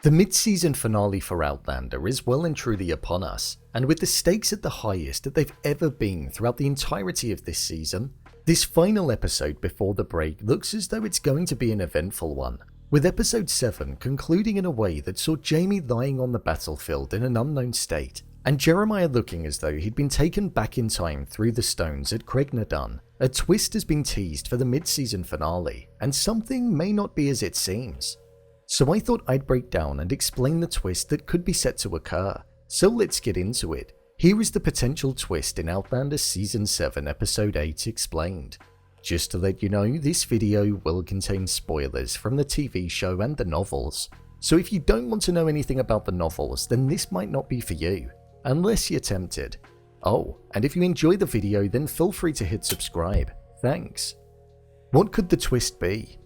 The mid-season finale for Outlander is well and truly upon us, and with the stakes at the highest that they've ever been throughout the entirety of this season, this final episode before the break looks as though it's going to be an eventful one, with episode 7 concluding in a way that saw Jamie lying on the battlefield in an unknown state, and Jeremiah looking as though he'd been taken back in time through the stones at Craignadown. A twist has been teased for the mid-season finale, and something may not be as it seems. So I thought I'd break down and explain the twist that could be set to occur. So let's get into it. Here is the potential twist in Outlander Season 7 Episode 8 explained. Just to let you know, this video will contain spoilers from the TV show and the novels. So if you don't want to know anything about the novels, then this might not be for you, unless you're tempted. Oh, and if you enjoy the video, then feel free to hit subscribe. Thanks. What could the twist be?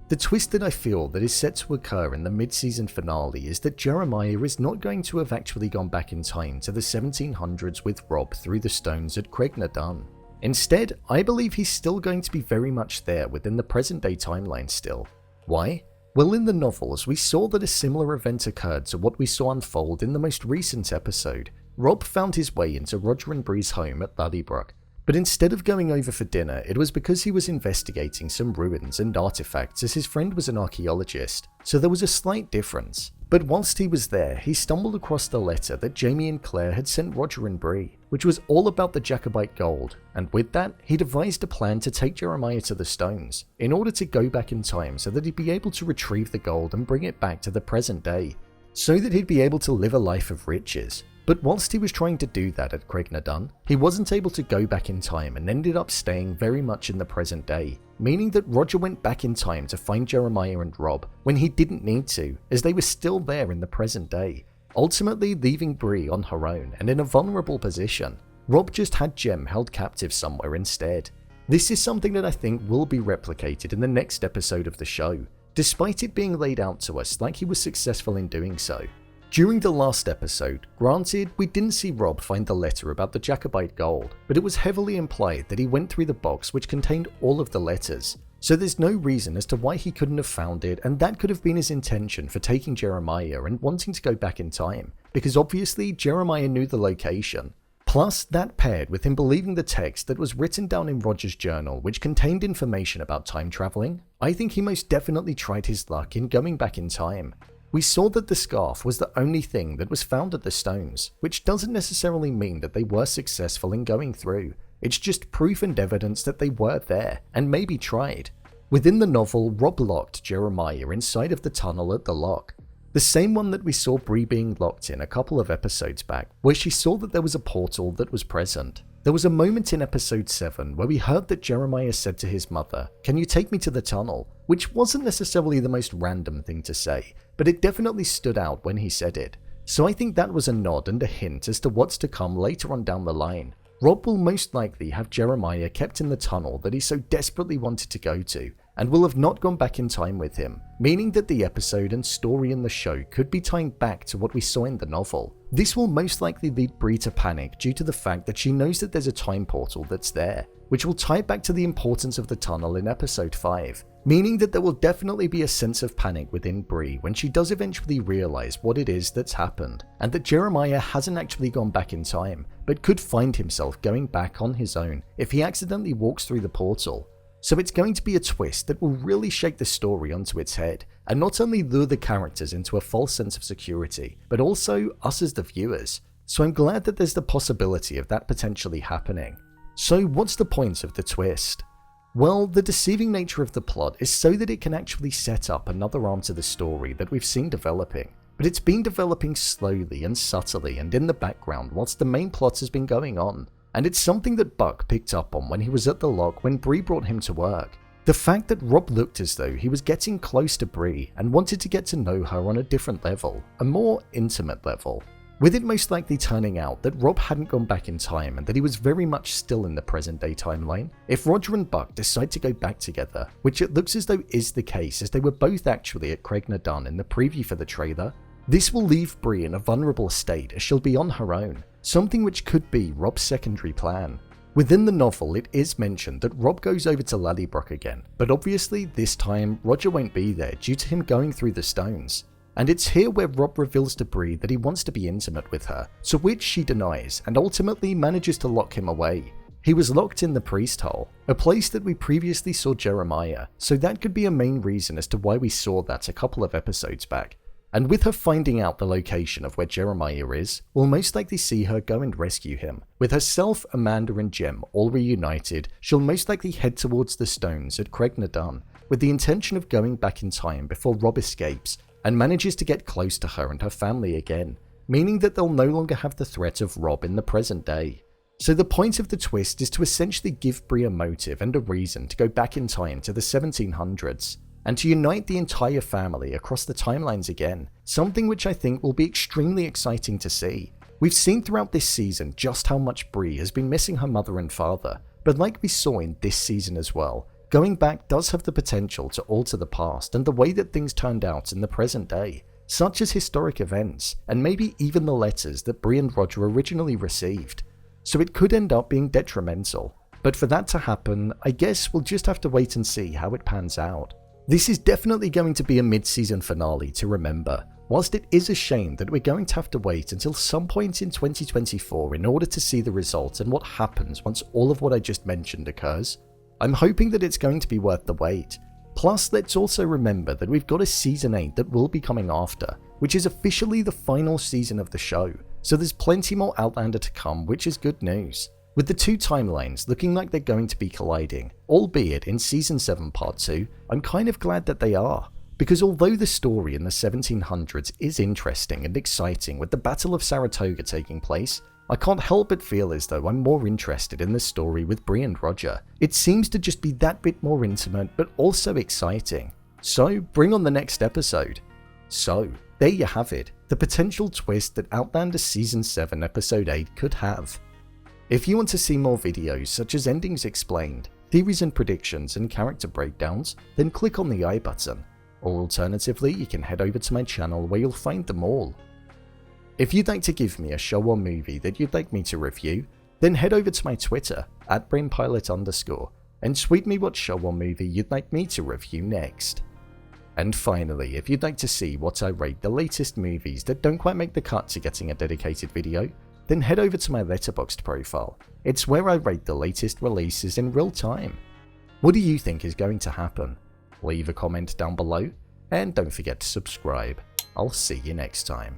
The twist that I feel that is set to occur in the mid-season finale is that Jeremiah is not going to have actually gone back in time to the 1700s with Rob through the stones at Craignadown. Instead, I believe he's still going to be very much there within the present-day timeline still. Why? Well, in the novels, we saw that a similar event occurred to what we saw unfold in the most recent episode. Rob found his way into Roger and Bree's home at Lallybrook. But instead of going over for dinner, it was because he was investigating some ruins and artifacts as his friend was an archaeologist, so there was a slight difference. But whilst he was there, he stumbled across the letter that Jamie and Claire had sent Roger and Bree, which was all about the Jacobite gold, and with that, he devised a plan to take Jeremiah to the stones, in order to go back in time so that he'd be able to retrieve the gold and bring it back to the present day, so that he'd be able to live a life of riches. But whilst he was trying to do that at Craignadown, he wasn't able to go back in time and ended up staying very much in the present day, meaning that Roger went back in time to find Jeremiah and Rob when he didn't need to, as they were still there in the present day, ultimately leaving Bree on her own and in a vulnerable position. Rob just had Jem held captive somewhere instead. This is something that I think will be replicated in the next episode of the show, despite it being laid out to us like he was successful in doing so. During the last episode, granted, we didn't see Rob find the letter about the Jacobite gold, but it was heavily implied that he went through the box which contained all of the letters, so there's no reason as to why he couldn't have found it, and that could have been his intention for taking Jeremiah and wanting to go back in time, because obviously Jeremiah knew the location. Plus, that paired with him believing the text that was written down in Roger's journal which contained information about time travelling, I think he most definitely tried his luck in going back in time. We saw that the scarf was the only thing that was found at the stones, which doesn't necessarily mean that they were successful in going through. It's just proof and evidence that they were there, and maybe tried. Within the novel, Rob locked Jeremiah inside of the tunnel at the lock, the same one that we saw Bree being locked in a couple of episodes back, where she saw that there was a portal that was present. There was a moment in episode 7 where we heard that Jeremiah said to his mother, "Can you take me to the tunnel?" Which wasn't necessarily the most random thing to say, but it definitely stood out when he said it. So I think that was a nod and a hint as to what's to come later on down the line. Rob will most likely have Jeremiah kept in the tunnel that he so desperately wanted to go to, and will have not gone back in time with him, meaning that the episode and story in the show could be tying back to what we saw in the novel. This will most likely lead Bree to panic due to the fact that she knows that there's a time portal that's there, which will tie back to the importance of the tunnel in episode 5, meaning that there will definitely be a sense of panic within Bree when she does eventually realize what it is that's happened, and that Jeremiah hasn't actually gone back in time, but could find himself going back on his own if he accidentally walks through the portal. So it's going to be a twist that will really shake the story onto its head, and not only lure the characters into a false sense of security, but also us as the viewers. So I'm glad that there's the possibility of that potentially happening. So what's the point of the twist? Well, the deceiving nature of the plot is so that it can actually set up another arm to the story that we've seen developing, but it's been developing slowly and subtly and in the background whilst the main plot has been going on. And it's something that Buck picked up on when he was at the lock when Bree brought him to work. The fact that Rob looked as though he was getting close to Bree and wanted to get to know her on a different level, a more intimate level. With it most likely turning out that Rob hadn't gone back in time and that he was very much still in the present day timeline, if Roger and Buck decide to go back together, which it looks as though is the case as they were both actually at Craignadown in the preview for the trailer, this will leave Bree in a vulnerable state as she'll be on her own, something which could be Rob's secondary plan. Within the novel, it is mentioned that Rob goes over to Lallybrook again, but obviously this time Roger won't be there due to him going through the stones. And it's here where Rob reveals to Bree that he wants to be intimate with her, to which she denies and ultimately manages to lock him away. He was locked in the priest hole, a place that we previously saw Jeremiah, so that could be a main reason as to why we saw that a couple of episodes back. And with her finding out the location of where Jeremiah is, we'll most likely see her go and rescue him. With herself, Amanda and Jem all reunited, she'll most likely head towards the stones at Cregna Dun, with the intention of going back in time before Rob escapes and manages to get close to her and her family again, meaning that they'll no longer have the threat of Rob in the present day. So the point of the twist is to essentially give Bree a motive and a reason to go back in time to the 1700s, and to unite the entire family across the timelines again, something which I think will be extremely exciting to see. We've seen throughout this season just how much Bree has been missing her mother and father, but like we saw in this season as well, going back does have the potential to alter the past and the way that things turned out in the present day, such as historic events, and maybe even the letters that Bree and Roger originally received. So it could end up being detrimental, but for that to happen, I guess we'll just have to wait and see how it pans out. This is definitely going to be a mid-season finale to remember, whilst it is a shame that we're going to have to wait until some point in 2024 in order to see the result and what happens once all of what I just mentioned occurs. I'm hoping that it's going to be worth the wait. Plus, let's also remember that we've got a Season 8 that will be coming after, which is officially the final season of the show, so there's plenty more Outlander to come, which is good news. With the two timelines looking like they're going to be colliding, albeit in Season 7 Part 2, I'm kind of glad that they are, because although the story in the 1700s is interesting and exciting with the Battle of Saratoga taking place, I can't help but feel as though I'm more interested in the story with Bree and Roger. It seems to just be that bit more intimate but also exciting. So bring on the next episode. So there you have it, the potential twist that Outlander Season 7 Episode 8 could have. If you want to see more videos such as endings explained, theories and predictions and character breakdowns, then click on the I button, or alternatively you can head over to my channel where you'll find them all. If you'd like to give me a show or movie that you'd like me to review, then head over to my Twitter @BrainPilot_, and tweet me what show or movie you'd like me to review next. And finally, if you'd like to see what I rate the latest movies that don't quite make the cut to getting a dedicated video, then head over to my Letterboxd profile. It's where I rate the latest releases in real time. What do you think is going to happen? Leave a comment down below, and don't forget to subscribe. I'll see you next time.